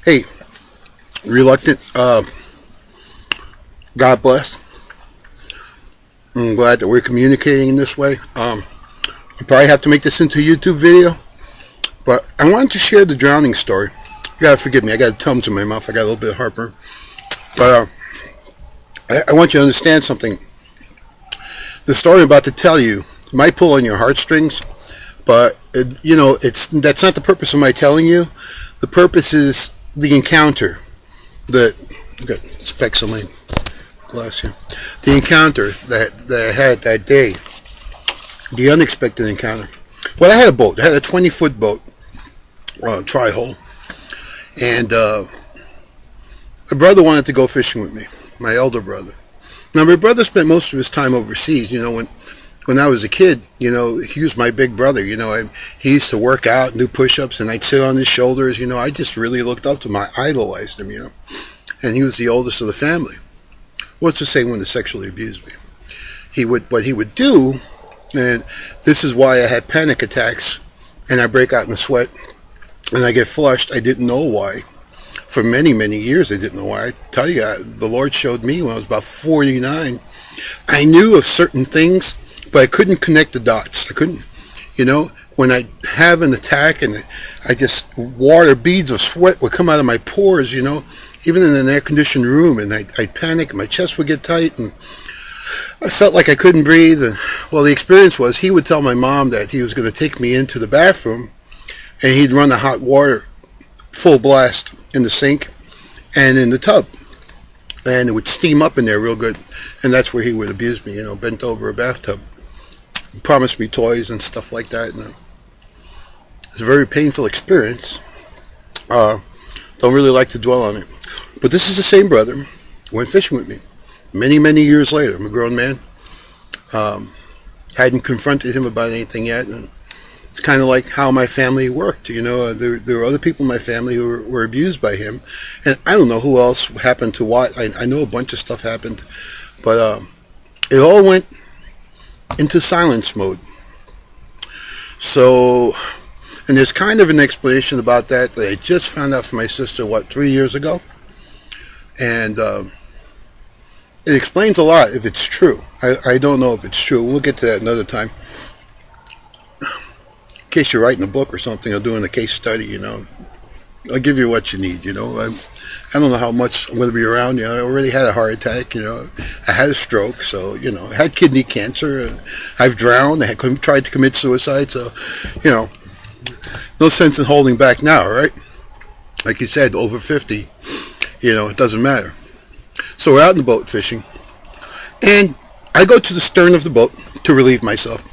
Hey, reluctant, God bless. I'm glad that we're communicating in this way. I probably have to make this into a YouTube video, but I wanted to share the drowning story. You gotta forgive me, I got a Tums in my mouth, I got a little bit of heartburn. But I want you to understand something. The story I'm about to tell you might pull on your heartstrings, but that's not the purpose of my telling you. The purpose is the encounter. I got specks on my glass here. The encounter that I had that day. The unexpected encounter. Well, I had a boat. I had a 20-foot boat, tri-hull, and my brother wanted to go fishing with me. My elder brother. Now, my brother spent most of his time overseas. When I was a kid, he was my big brother. He used to work out and do push-ups, and I'd sit on his shoulders. I just really looked up to him. I idolized him. And he was the oldest of the family. What's to say when he sexually abused me? What he would do, and this is why I had panic attacks, and I break out in a sweat, and I get flushed. I didn't know why. For many, many years, I didn't know why. I tell you, the Lord showed me when I was about 49. I knew of certain things, but I couldn't connect the dots. I couldn't, when I have an attack and I just, water, beads of sweat would come out of my pores, even in an air-conditioned room, and I'd panic, and my chest would get tight, and I felt like I couldn't breathe. And, well, the experience was he would tell my mom that he was going to take me into the bathroom, and he'd run the hot water full blast in the sink and in the tub, and it would steam up in there real good, and that's where he would abuse me, bent over a bathtub, promised me toys and stuff like that, and it's a very painful experience. Don't really like to dwell on it, but this is the same brother who went fishing with me many, many years later. I'm a grown man. Hadn't confronted him about anything yet, and it's kind of like how my family worked. There were other people in my family who were abused by him, and I don't know who else happened to what. I know a bunch of stuff happened, but it all went into silence mode. So, and there's kind of an explanation about that I just found out from my sister, 3 years ago, and it explains a lot if it's true. I don't know if it's true. We'll get to that another time. In case you're writing a book or something or doing a case study, I'll give you what you need, I don't know how much I'm going to be around, I already had a heart attack, I had a stroke, so, I had kidney cancer, I've drowned, I tried to commit suicide, so, no sense in holding back now, right? Like you said, over 50, it doesn't matter. So we're out in the boat fishing, and I go to the stern of the boat to relieve myself.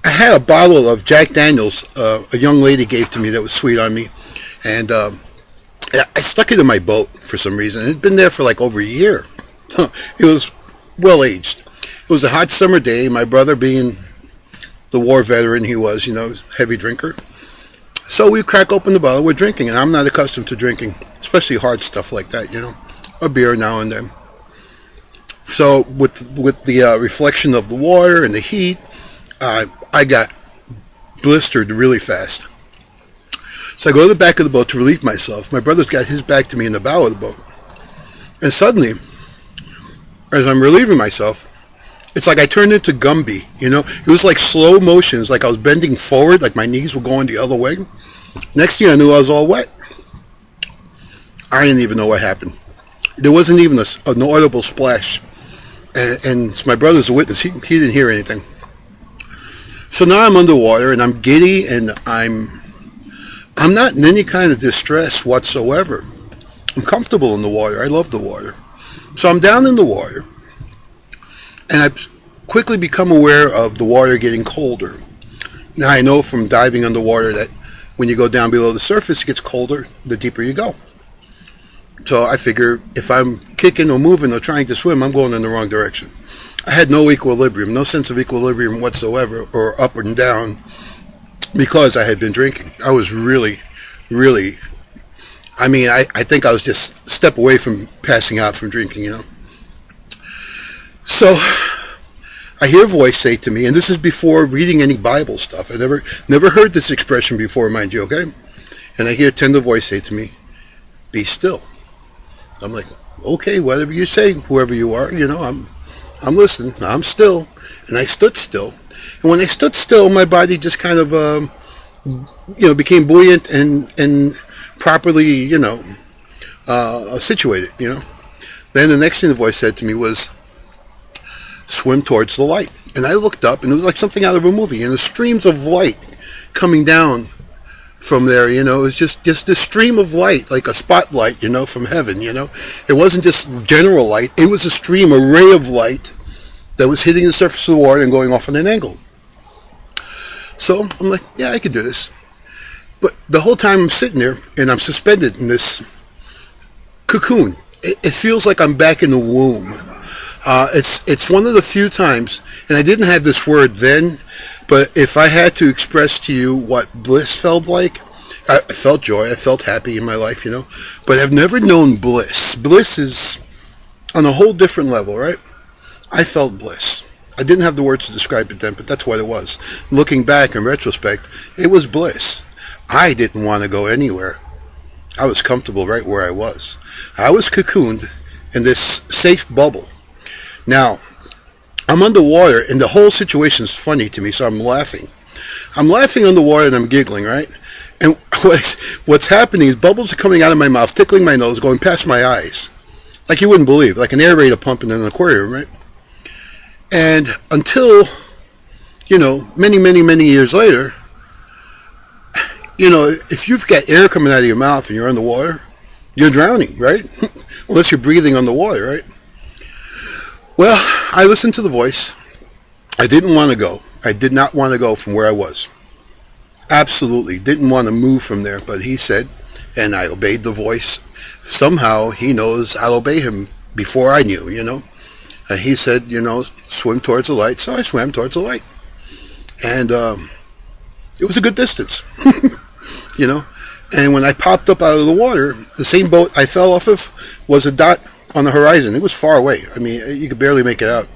I had a bottle of Jack Daniels a young lady gave to me that was sweet on me, and I stuck it in my boat for some reason. It had been there for like over a year. It was well aged. It was a hot summer day. My brother, being the war veteran he was, heavy drinker. So we crack open the bottle. We're drinking, and I'm not accustomed to drinking, especially hard stuff like that, a beer now and then. So with the reflection of the water and the heat, I got blistered really fast. So I go to the back of the boat to relieve myself. My brother's got his back to me in the bow of the boat. And suddenly, as I'm relieving myself, it's like I turned into Gumby, It was like slow motion. It was like I was bending forward, like my knees were going the other way. Next thing I knew, I was all wet. I didn't even know what happened. There wasn't even an audible splash. And my brother's a witness. He didn't hear anything. So now I'm underwater, and I'm giddy, and I'm not in any kind of distress whatsoever. I'm comfortable in the water. I love the water. So I'm down in the water, and I quickly become aware of the water getting colder. Now I know from diving underwater that when you go down below the surface, it gets colder the deeper you go. So I figure if I'm kicking or moving or trying to swim, I'm going in the wrong direction. I had no equilibrium, no sense of equilibrium whatsoever, or up and down, because I had been drinking. I was really, I think I was just a step away from passing out from drinking, So I hear a voice say to me, and this is before reading any Bible stuff. I never heard this expression before, mind you, okay? And I hear a tender voice say to me, be still. I'm like, okay, whatever you say, whoever you are, I'm listening. I'm still, and I stood still. And when I stood still, my body just kind of, became buoyant and properly, situated. Then the next thing the voice said to me was, swim towards the light. And I looked up, and it was like something out of a movie, and the streams of light coming down from there, it was just this stream of light, like a spotlight, from heaven, It wasn't just general light, it was a stream, a ray of light that was hitting the surface of the water and going off on an angle. So I'm like, yeah, I could do this. But the whole time I'm sitting there, and I'm suspended in this cocoon. It feels like I'm back in the womb. It's one of the few times, and I didn't have this word then, but if I had to express to you what bliss felt like, I felt joy, I felt happy in my life, but I've never known bliss. Bliss is on a whole different level, right? I felt bliss. I didn't have the words to describe it then, but that's what it was. Looking back in retrospect, it was bliss. I didn't want to go anywhere. I was comfortable right where I was. I was cocooned in this safe bubble. Now, I'm underwater, and the whole situation is funny to me, so I'm laughing. I'm laughing underwater, and I'm giggling, right? And what's happening is bubbles are coming out of my mouth, tickling my nose, going past my eyes. Like you wouldn't believe, like an aerator pumping in an aquarium, right? And until, many, many, many years later, if you've got air coming out of your mouth and you're underwater, you're drowning, right? Unless you're breathing underwater, right? Well, I listened to the voice. I didn't want to go. I did not want to go from where I was. Absolutely. Didn't want to move from there. But he said, and I obeyed the voice. Somehow he knows I'll obey him before I knew, And he said, swim towards the light. So I swam towards the light. And it was a good distance, And when I popped up out of the water, the same boat I fell off of was a dot on the horizon. It was far away. I mean, you could barely make it out.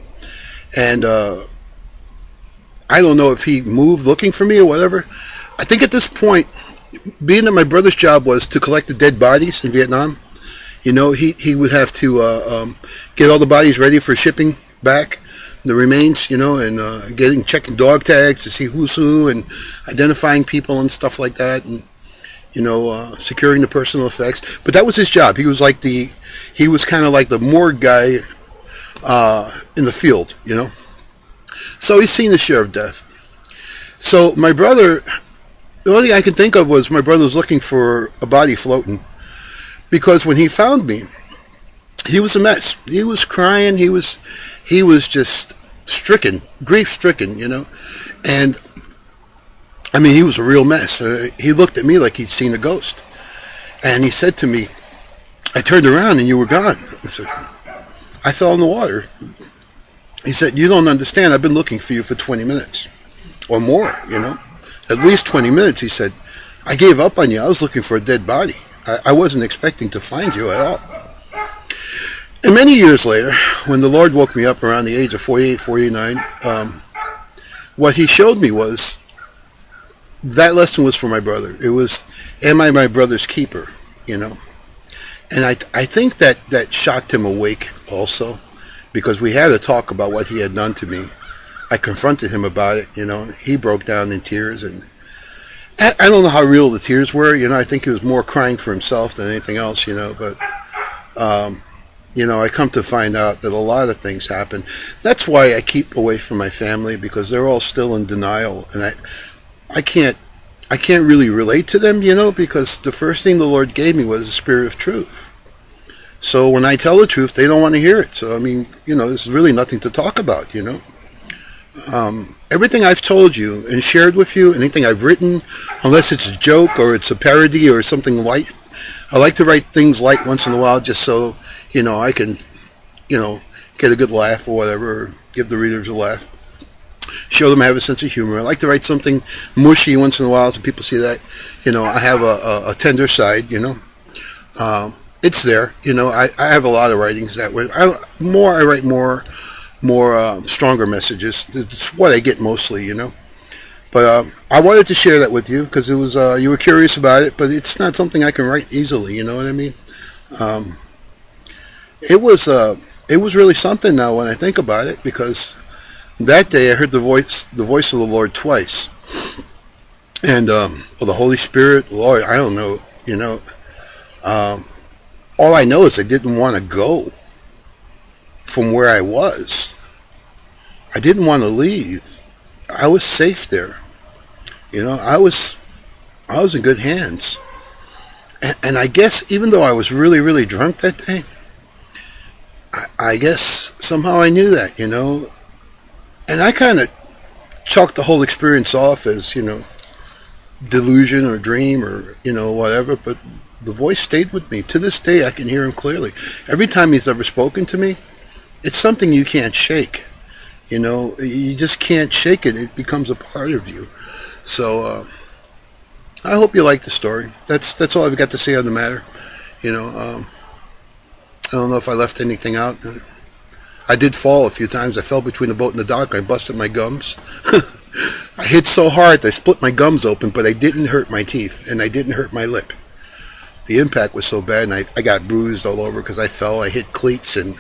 And I don't know if he moved looking for me or whatever. I think at this point, being that my brother's job was to collect the dead bodies in Vietnam, he would have to get all the bodies ready for shipping back, the remains, and checking dog tags to see who's who and identifying people and stuff like that, and securing the personal effects. But that was his job. He was kind of like the morgue guy in the field, So he's seen his share of death. So my brother, the only thing I can think of was my brother was looking for a body floating, because when he found me, he was a mess. He was crying. He was just stricken, grief stricken, and I mean, he was a real mess. He looked at me like he'd seen a ghost. And he said to me, I turned around and you were gone. I said, I fell in the water. He said, you don't understand. I've been looking for you for 20 minutes or more, At least 20 minutes, he said. I gave up on you. I was looking for a dead body. I wasn't expecting to find you at all. And many years later, when the Lord woke me up around the age of 48, 49, what he showed me was, that lesson was for my brother. It was, am I my brother's keeper, And I think that shocked him awake also, because we had a talk about what he had done to me. I confronted him about it, He broke down in tears, and I don't know how real the tears were, I think he was more crying for himself than anything else, But, I come to find out that a lot of things happen. That's why I keep away from my family, because they're all still in denial, and I can't really relate to them, because the first thing the Lord gave me was the spirit of truth. So when I tell the truth, they don't want to hear it. So, I mean, there's really nothing to talk about, Everything I've told you and shared with you, anything I've written, unless it's a joke or it's a parody or something light, I like to write things light once in a while just so, I can, get a good laugh or whatever, or give the readers a laugh. Show them I have a sense of humor. I like to write something mushy once in a while so people see that, I have a tender side, It's there, I have a lot of writings that way. I write more stronger messages. It's what I get mostly, But I wanted to share that with you because it was you were curious about it, but it's not something I can write easily, you know what I mean? Um, it was really something now when I think about it, because that day I heard the voice of the Lord twice, and well, the Holy Spirit, the Lord, I don't know, you know. Um, all I know is I didn't want to go from where I was. I didn't want to leave. I was safe there. You know, I was in good hands. And I guess even though I was really, really drunk that day, I guess somehow I knew that, you know. And I kind of chalked the whole experience off as, you know, delusion or dream or, you know, whatever. But the voice stayed with me. To this day, I can hear him clearly. Every time he's ever spoken to me, it's something you can't shake. You know, you just can't shake it. It becomes a part of you. So, I hope you like the story. That's all I've got to say on the matter. You know, I don't know if I left anything out. I did fall a few times. I fell between the boat and the dock. I busted my gums. I hit so hard I split my gums open, but I didn't hurt my teeth and I didn't hurt my lip. The impact was so bad, and I got bruised all over because I fell. I hit cleats, and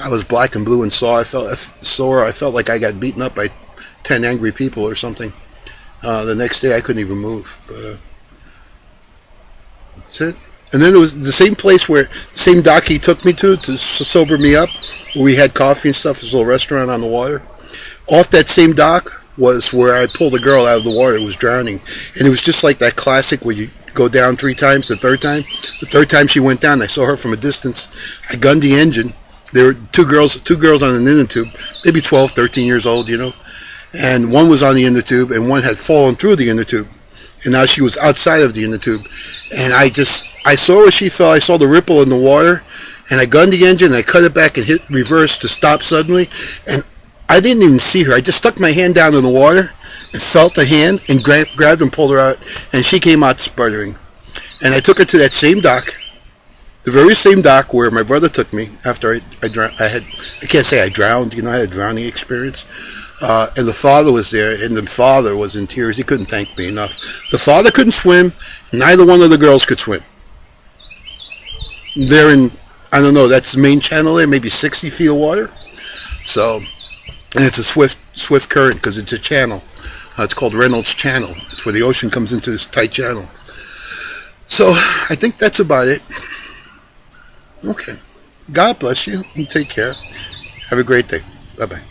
I was black and blue and sore. I felt sore. I felt like I got beaten up by 10 angry people or something. The next day I couldn't even move. But, that's it. And then it was the same place where the same dock he took me to sober me up, where we had coffee and stuff. This little restaurant on the water. Off that same dock was where I pulled a girl out of the water who was drowning, and it was just like that classic where you go down 3 times. The third time she went down, I saw her from a distance. I gunned the engine. There were two girls on an inner tube, maybe 12, 13 years old, you know, and one was on the inner tube, and one had fallen through the inner tube. And now she was outside of the inner tube. And I saw where she fell. I saw the ripple in the water. And I gunned the engine. And I cut it back and hit reverse to stop suddenly. And I didn't even see her. I just stuck my hand down in the water and felt the hand and grabbed and pulled her out. And she came out sputtering. And I took her to that same dock. The very same dock where my brother took me after I can't say I drowned, you know, I had a drowning experience. And the father was there, and the father was in tears. He couldn't thank me enough. The father couldn't swim. Neither one of the girls could swim. They're in, I don't know, that's the main channel there, maybe 60 feet of water. So, and it's a swift current because it's a channel. It's called Reynolds Channel. It's where the ocean comes into this tight channel. So, I think that's about it. Okay. God bless you and take care. Have a great day. Bye-bye.